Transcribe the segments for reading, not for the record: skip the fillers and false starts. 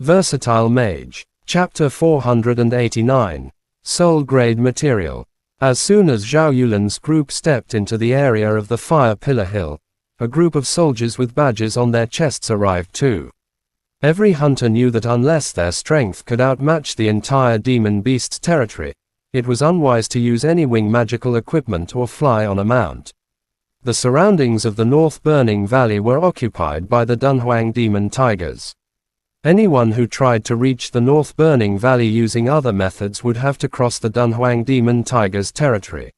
Versatile Mage. Chapter 489. Soul Grade Material. As soon as Zhao Yulan's group stepped into the area of the Fire Pillar Hill, a group of soldiers with badges on their chests arrived too. Every hunter knew that unless their strength could outmatch the entire demon beast's territory, it was unwise to use any wing magical equipment or fly on a mount. The surroundings of the North Burning Valley were occupied by the Dunhuang demon tigers. Anyone who tried to reach the North Burning Valley using other methods would have to cross the Dunhuang demon tigers' territory.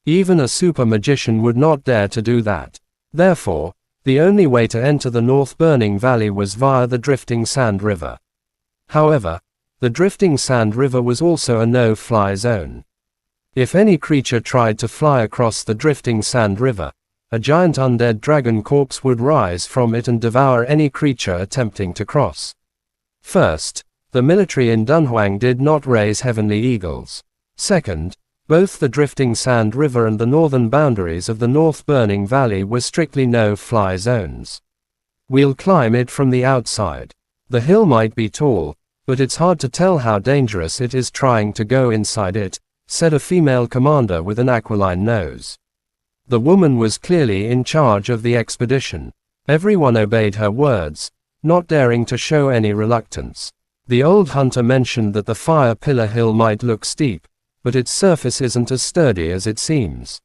Even a super magician would not dare to do that. Therefore, the only way to enter the North Burning Valley was via the Drifting Sand River. However, the Drifting Sand River was also a no-fly zone. If any creature tried to fly across the Drifting Sand River, a giant undead dragon corpse would rise from it and devour any creature attempting to cross. First, the military in Dunhuang did not raise heavenly eagles. Second, both the Drifting Sand River and the northern boundaries of the North Burning Valley were strictly no-fly zones. We'll climb it from the outside. The hill might be tall, but it's hard to tell how dangerous it is trying to go inside it, said a female commander with an aquiline nose. The woman was clearly in charge of the expedition. Everyone obeyed her words, not daring to show any reluctance. The old hunter mentioned that the Fire Pillar Hill might look steep, but its surface isn't as sturdy as it seems.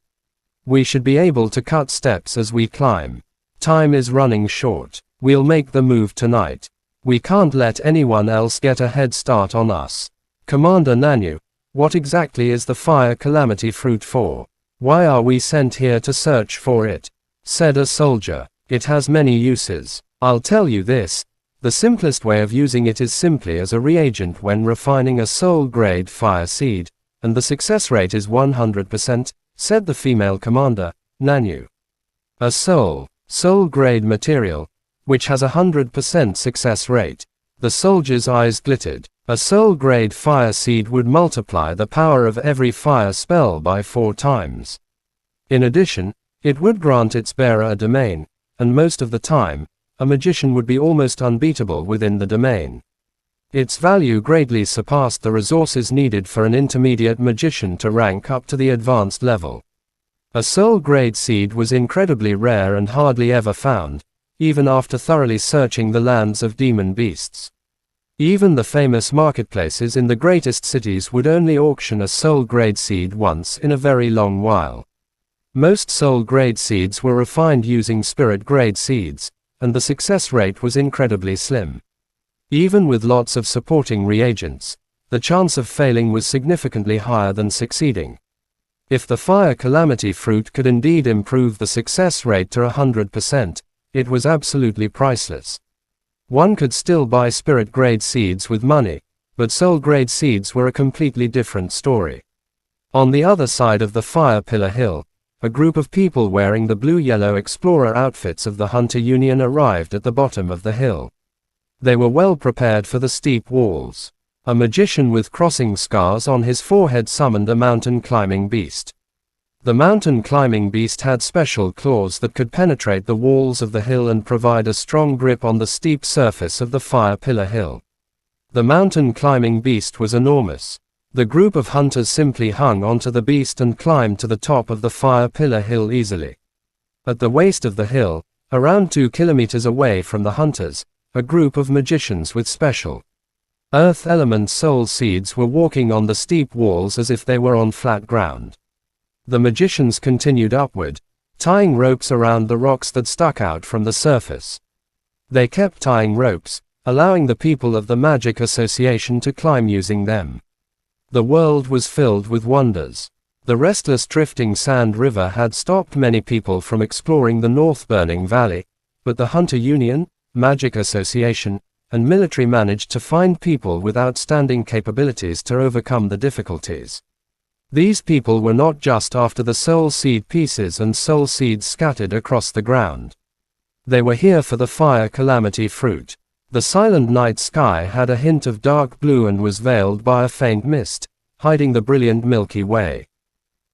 We should be able to cut steps as we climb. Time is running short. We'll make the move tonight. We can't let anyone else get a head start on us. Commander Nanyu, what exactly is the Fire Calamity Fruit for? Why are we sent here to search for it? Said a soldier. It has many uses. I'll tell you this. The simplest way of using it is simply as a reagent when refining a soul-grade fire seed, and the success rate is 100%, said the female commander, Nanyu. A soul-grade material, which has a 100% success rate. The soldier's eyes glittered. A soul-grade fire seed would multiply the power of every fire spell by 4 times. In addition, it would grant its bearer a domain, and most of the time, a magician would be almost unbeatable within the domain. Its value greatly surpassed the resources needed for an intermediate magician to rank up to the advanced level. A soul-grade seed was incredibly rare and hardly ever found, even after thoroughly searching the lands of demon beasts. Even the famous marketplaces in the greatest cities would only auction a soul-grade seed once in a very long while. Most soul-grade seeds were refined using spirit-grade seeds, and the success rate was incredibly slim. Even with lots of supporting reagents, the chance of failing was significantly higher than succeeding. If the Fire Calamity Fruit could indeed improve the success rate to 100%, it was absolutely priceless. One could still buy spirit-grade seeds with money, but soul-grade seeds were a completely different story. On the other side of the Fire Pillar Hill, a group of people wearing the blue-yellow explorer outfits of the Hunter Union arrived at the bottom of the hill. They were well prepared for the steep walls. A magician with crossing scars on his forehead summoned a mountain-climbing beast. The mountain-climbing beast had special claws that could penetrate the walls of the hill and provide a strong grip on the steep surface of the Fire Pillar Hill. The mountain-climbing beast was enormous. The group of hunters simply hung onto the beast and climbed to the top of the Fire Pillar Hill easily. At the waist of the hill, around 2 kilometers away from the hunters, a group of magicians with special earth element soul seeds were walking on the steep walls as if they were on flat ground. The magicians continued upward, tying ropes around the rocks that stuck out from the surface. They kept tying ropes, allowing the people of the Magic Association to climb using them. The world was filled with wonders. The restless Drifting Sand River had stopped many people from exploring the North Burning Valley, but the Hunter Union, Magic Association, and military managed to find people with outstanding capabilities to overcome the difficulties. These people were not just after the soul seed pieces and soul seeds scattered across the ground. They were here for the Fire Calamity Fruit. The silent night sky had a hint of dark blue and was veiled by a faint mist, hiding the brilliant Milky Way.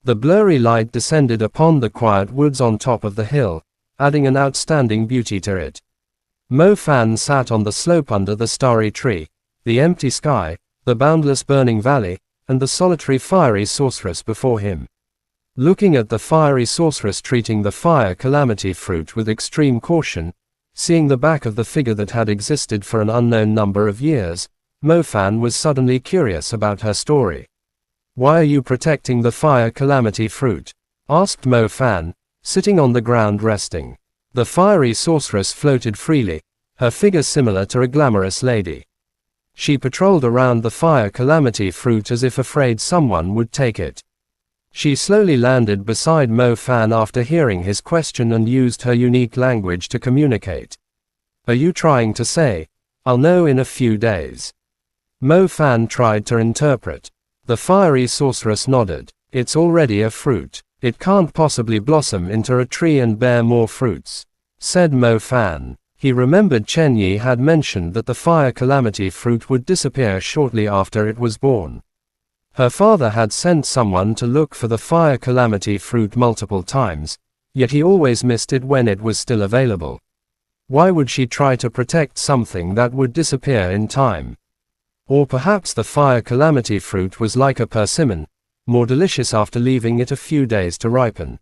The blurry light descended upon the quiet woods on top of the hill, adding an outstanding beauty to it. Mo Fan sat on the slope under the starry tree, the empty sky, the boundless burning valley, and the solitary fiery sorceress before him. Looking at the fiery sorceress treating the fire calamity fruit with extreme caution, seeing the back of the figure that had existed for an unknown number of years, Mo Fan was suddenly curious about her story. "Why are you protecting the fire calamity fruit?" asked Mo Fan, sitting on the ground resting. The fiery sorceress floated freely, her figure similar to a glamorous lady. She patrolled around the fire calamity fruit as if afraid someone would take it. She slowly landed beside Mo Fan after hearing his question and used her unique language to communicate. "Are you trying to say, I'll know in a few days?" Mo Fan tried to interpret. The fiery sorceress nodded. "It's already a fruit. It can't possibly blossom into a tree and bear more fruits," said Mo Fan. He remembered Chen Yi had mentioned that the fire calamity fruit would disappear shortly after it was born. Her father had sent someone to look for the fire calamity fruit multiple times, yet he always missed it when it was still available. Why would she try to protect something that would disappear in time? Or perhaps the fire calamity fruit was like a persimmon, more delicious after leaving it a few days to ripen.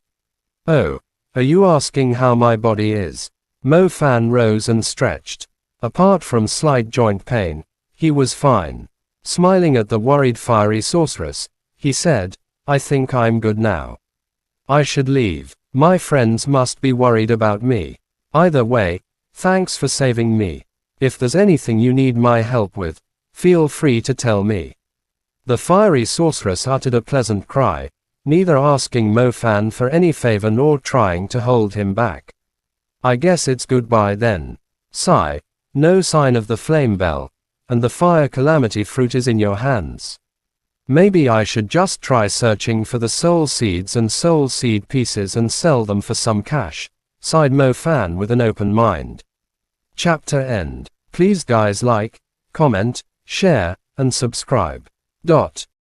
"Oh, are you asking how my body is?" Mo Fan rose and stretched. Apart from slight joint pain, he was fine. Smiling at the worried fiery sorceress, he said, "I think I'm good now. I should leave. My friends must be worried about me. Either way, thanks for saving me. If there's anything you need my help with, feel free to tell me." The fiery sorceress uttered a pleasant cry, neither asking Mo Fan for any favor nor trying to hold him back. "I guess it's goodbye then." Sigh. "No sign of the flame bell, and the fire calamity fruit is in your hands. Maybe I should just try searching for the soul seeds and soul seed pieces and sell them for some cash," sighed Mo Fan with an open mind. Chapter end. Please guys like, comment, share, and subscribe.